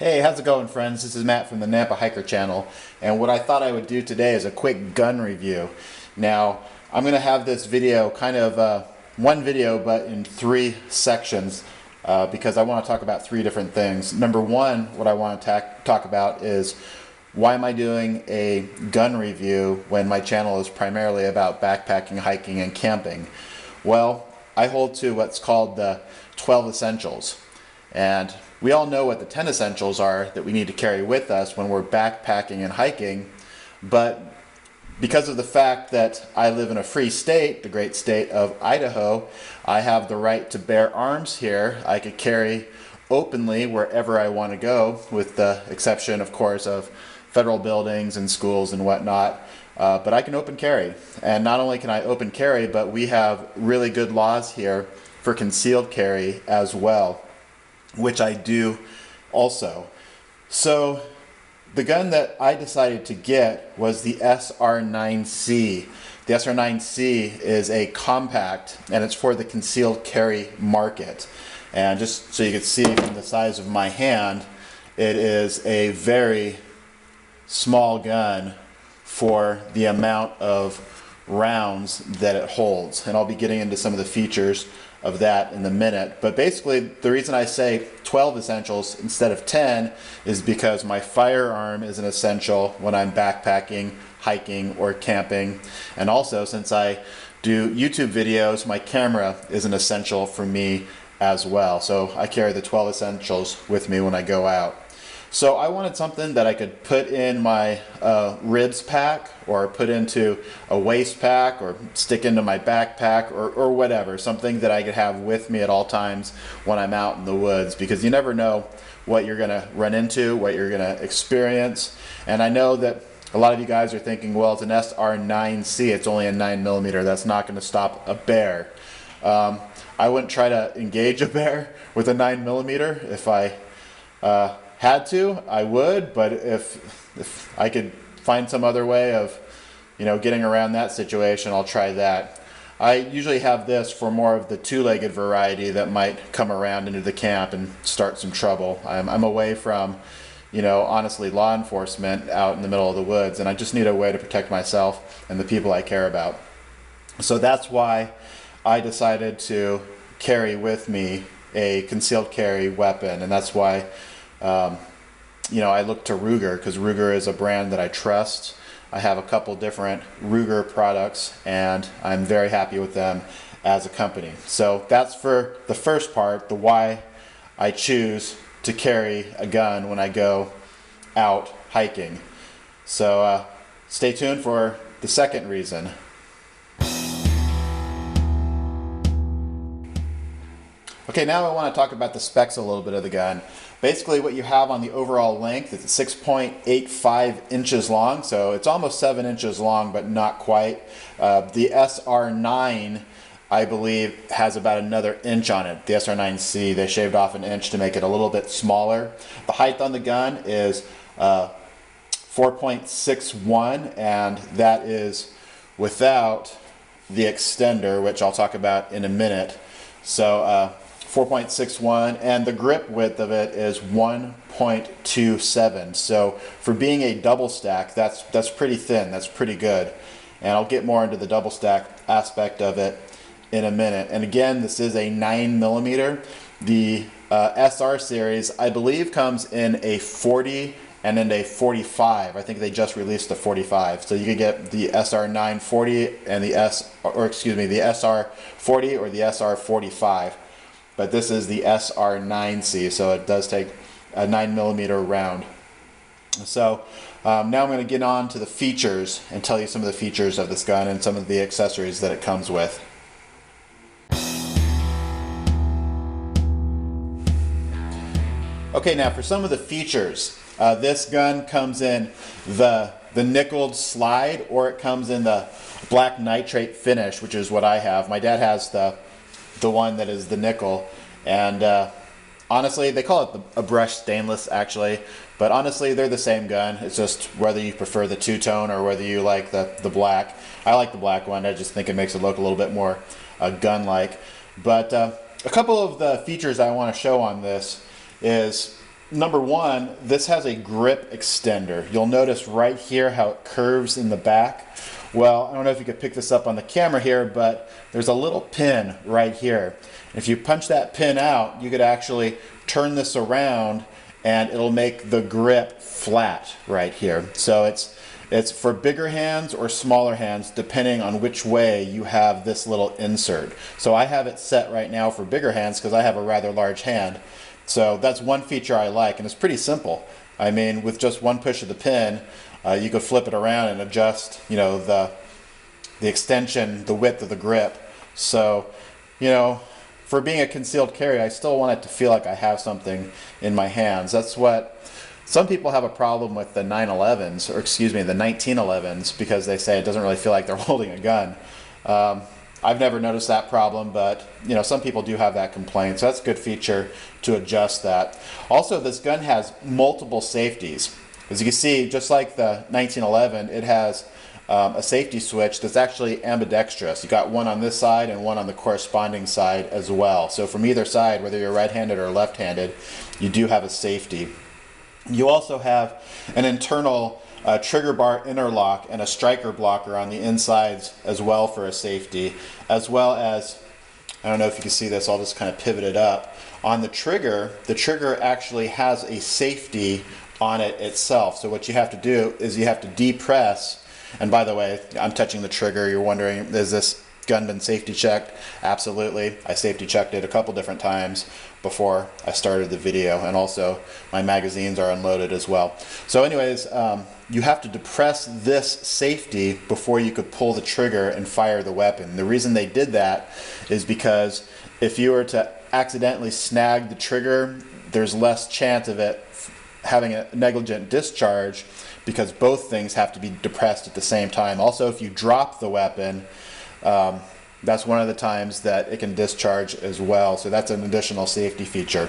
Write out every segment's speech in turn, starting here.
Hey, how's it going, friends? This is Matt from the Nampa Hiker channel, and what I thought I would do today is a quick gun review. Now, I'm going to have this video kind of one video but in three sections because I want to talk about three different things. Number one, what I want to talk about is why am I doing a gun review when my channel is primarily about backpacking, hiking, and camping? Well, I hold to what's called the 12 essentials. And we all know what the 10 essentials are that we need to carry with us when we're backpacking and hiking, but because of the fact that I live in a free state, the great state of Idaho, I have the right to bear arms here. I could carry openly wherever I want to go, with the exception, of course, of federal buildings and schools and whatnot. But I can open carry. And not only can I open carry, but we have really good laws here for concealed carry as well, which I do also. So the gun that I decided to get was the SR9c. The SR9c is a compact, and it's for the concealed carry market. And just so you can see from the size of my hand, it is a very small gun for the amount of rounds that it holds. And I'll be getting into some of the features of that in a minute. But basically, the reason I say 12 essentials instead of 10 is because my firearm is an essential when I'm backpacking, hiking, or camping. And also, since I do YouTube videos, my camera is an essential for me as well. So I carry the 12 essentials with me when I go out. So I wanted something that I could put in my ribs pack, or put into a waist pack, or stick into my backpack, or whatever. Something that I could have with me at all times when I'm out in the woods, because you never know what you're going to run into, what you're going to experience. And I know that a lot of you guys are thinking, well, it's an SR9c, it's only a 9mm, that's not going to stop a bear. I wouldn't try to engage a bear with a 9mm. If I had to, I would, but if I could find some other way of, getting around that situation, I'll try that. I usually have this for more of the two-legged variety that might come around into the camp and start some trouble. I'm away from, honestly, law enforcement out in the middle of the woods, and I just need a way to protect myself and the people I care about. So that's why I decided to carry with me a concealed carry weapon, and that's why I look to Ruger, because Ruger is a brand that I trust. I have a couple different Ruger products, and I'm very happy with them as a company. So that's for the first part, the why I choose to carry a gun when I go out hiking. So stay tuned for the second reason. Okay, now I want to talk about the specs a little bit of the gun. Basically, what you have on the overall length is 6.85 inches long, so it's almost 7 inches long, but not quite. The SR9, I believe, has about another inch on it. The SR9c, they shaved off an inch to make it a little bit smaller. The height on the gun is 4.61, and that is without the extender, which I'll talk about in a minute. So 4.61, and the grip width of it is 1.27. So for being a double stack, that's pretty thin, that's pretty good. And I'll get more into the double stack aspect of it in a minute. And again, this is a 9mm. The SR series, I believe, comes in a 40 and in a 45. I think they just released the 45. So you could get the SR940 and the SR40 or the SR45. But this is the SR9c, so it does take a 9mm round. So now I'm going to get on to the features and tell you some of the features of this gun and some of the accessories that it comes with. Okay, now for some of the features. This gun comes in the nickeled slide, or it comes in the black nitrate finish, which is what I have. My dad has the one that is the nickel, and honestly, they call it a brushed stainless actually, but honestly they're the same gun. It's just whether you prefer the two-tone or whether you like the black. I like the black one. I just think it makes it look a little bit more gun-like. But a couple of the features I want to show on this is number one, this has a grip extender. You'll notice right here how it curves in the back. Well, I don't know if you could pick this up on the camera here, but there's a little pin right here. If you punch that pin out, you could actually turn this around and it'll make the grip flat right here. So it's for bigger hands or smaller hands, depending on which way you have this little insert. So I have it set right now for bigger hands because I have a rather large hand. So that's one feature I like, and it's pretty simple. I mean, with just one push of the pin, you could flip it around and adjust, you know, the extension, the width of the grip. So, you know, for being a concealed carry, I still want it to feel like I have something in my hands. That's what some people have a problem with the 911s, or excuse me, the 1911s, because they say it doesn't really feel like they're holding a gun. I've never noticed that problem, but you know, some people do have that complaint, so that's a good feature to adjust that. Also, this gun has multiple safeties. As you can see, just like the 1911, it has a safety switch that's actually ambidextrous. You got one on this side and one on the corresponding side as well. So from either side, whether you're right-handed or left-handed, you do have a safety. You also have an internal trigger bar interlock and a striker blocker on the insides as well for a safety, as well as, I don't know if you can see this, I'll just kind of pivot it up. On the trigger actually has a safety on it itself. So what you have to do is you have to depress, and by the way, I'm touching the trigger, you're wondering, is this gun been safety checked? Absolutely. I safety checked it a couple different times before I started the video, and also my magazines are unloaded as well. So anyways, you have to depress this safety before you could pull the trigger and fire the weapon. The reason they did that is because if you were to accidentally snag the trigger, there's less chance of it having a negligent discharge, because both things have to be depressed at the same time. Also, if you drop the weapon, that's one of the times that it can discharge as well. So that's an additional safety feature.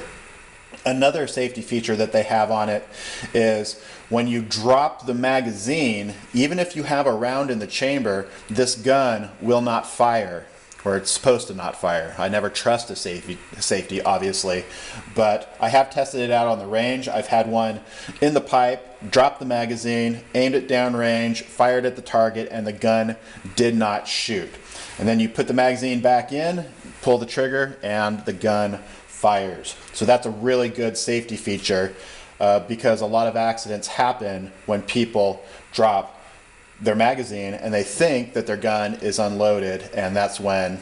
Another safety feature that they have on it is when you drop the magazine, even if you have a round in the chamber, this gun will not fire, or it's supposed to not fire. I never trust a safety obviously, but I have tested it out on the range. I've had one in the pipe, dropped the magazine, aimed it downrange, fired at the target, and the gun did not shoot. And then you put the magazine back in, pull the trigger, and the gun fires. So that's a really good safety feature because a lot of accidents happen when people drop their magazine and they think that their gun is unloaded, and that's when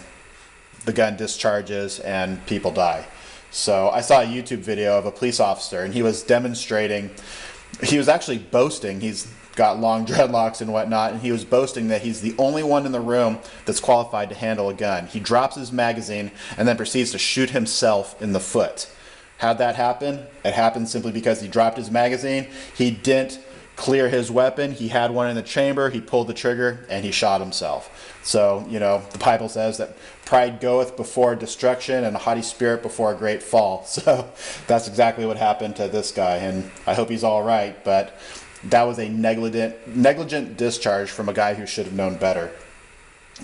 the gun discharges and people die. So I saw a YouTube video of a police officer, and he was demonstrating, he was actually boasting, he's got long dreadlocks and whatnot, and he was boasting that he's the only one in the room that's qualified to handle a gun. He drops his magazine and then proceeds to shoot himself in the foot. How'd that happen? It happened simply because he dropped his magazine, he didn't clear his weapon, he had one in the chamber, he pulled the trigger, and he shot himself. So, you know, the Bible says that pride goeth before destruction and a haughty spirit before a great fall. So that's exactly what happened to this guy, and I hope he's all right, but that was a negligent discharge from a guy who should have known better.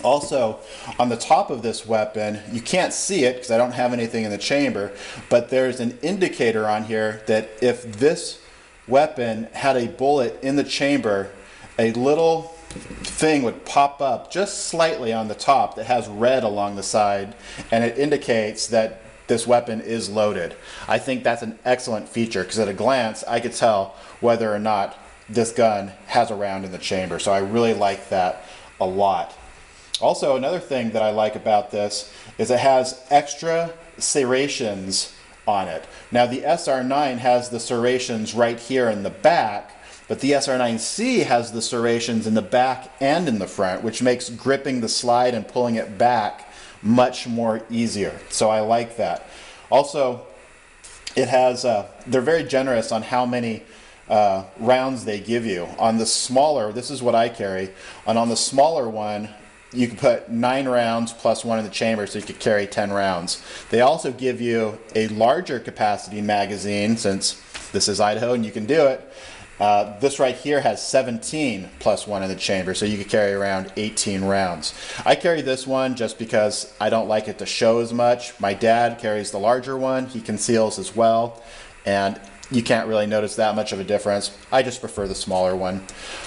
Also, on the top of this weapon, you can't see it because I don't have anything in the chamber, but there's an indicator on here that if this weapon had a bullet in the chamber, a little thing would pop up just slightly on the top that has red along the side, and it indicates that this weapon is loaded. I think that's an excellent feature because at a glance I could tell whether or not this gun has a round in the chamber. So I really like that a lot. Also, another thing that I like about this is it has extra serrations on it. Now the SR9 has the serrations right here in the back, but the SR9c has the serrations in the back and in the front, which makes gripping the slide and pulling it back much more easier. So I like that. Also, it has, they're very generous on how many rounds they give you. On the smaller, this is what I carry, and on the smaller one, you can put 9 rounds plus one in the chamber, so you could carry 10 rounds. They also give you a larger capacity magazine, since this is Idaho and you can do it. This right here has 17 plus one in the chamber, so you could carry around 18 rounds. I carry this one just because I don't like it to show as much. My dad carries the larger one, he conceals as well, and you can't really notice that much of a difference. I just prefer the smaller one.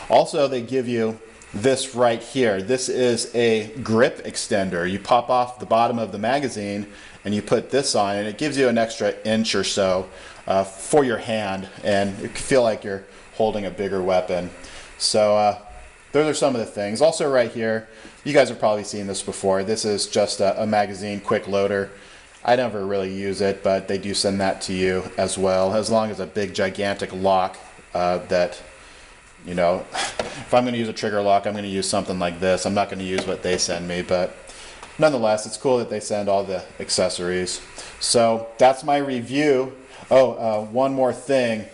Also, they give you this right here. This is a grip extender. You pop off the bottom of the magazine and you put this on, and it gives you an extra inch or so for your hand, and you feel like you're holding a bigger weapon. So those are some of the things. Also right here, you guys have probably seen this before. This is just a magazine quick loader. I never really use it, but they do send that to you as well, as long as a big gigantic lock that, you know, if I'm going to use a trigger lock, I'm going to use something like this. I'm not going to use what they send me, but nonetheless, it's cool that they send all the accessories. So that's my review. Oh, one more thing.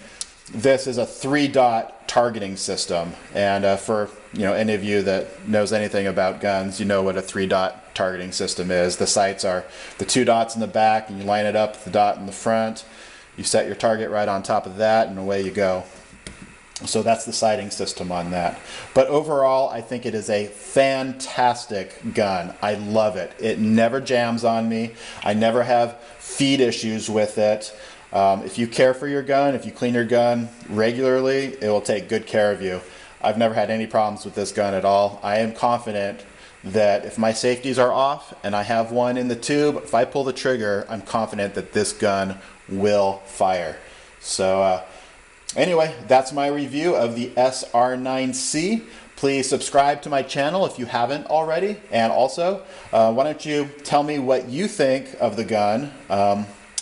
This is a 3-dot targeting system, and for any of you that knows anything about guns, you know what a 3-dot targeting system is. The sights are the 2 dots in the back, and you line it up with the dot in the front. You set your target right on top of that, and away you go. So that's the sighting system on that. But overall, I think it is a fantastic gun. I love it. It never jams on me. I never have feed issues with it. If you care for your gun, if you clean your gun regularly, it will take good care of you. I've never had any problems with this gun at all. I am confident that if my safeties are off and I have one in the tube, if I pull the trigger, I'm confident that this gun will fire. So anyway, that's my review of the SR9c. Please subscribe to my channel if you haven't already. And also, why don't you tell me what you think of the gun.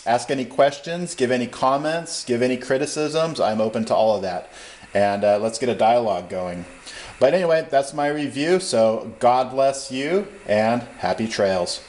Ask any questions, give any comments, give any criticisms. I'm open to all of that. And let's get a dialogue going. But anyway, that's my review. So God bless you and happy trails.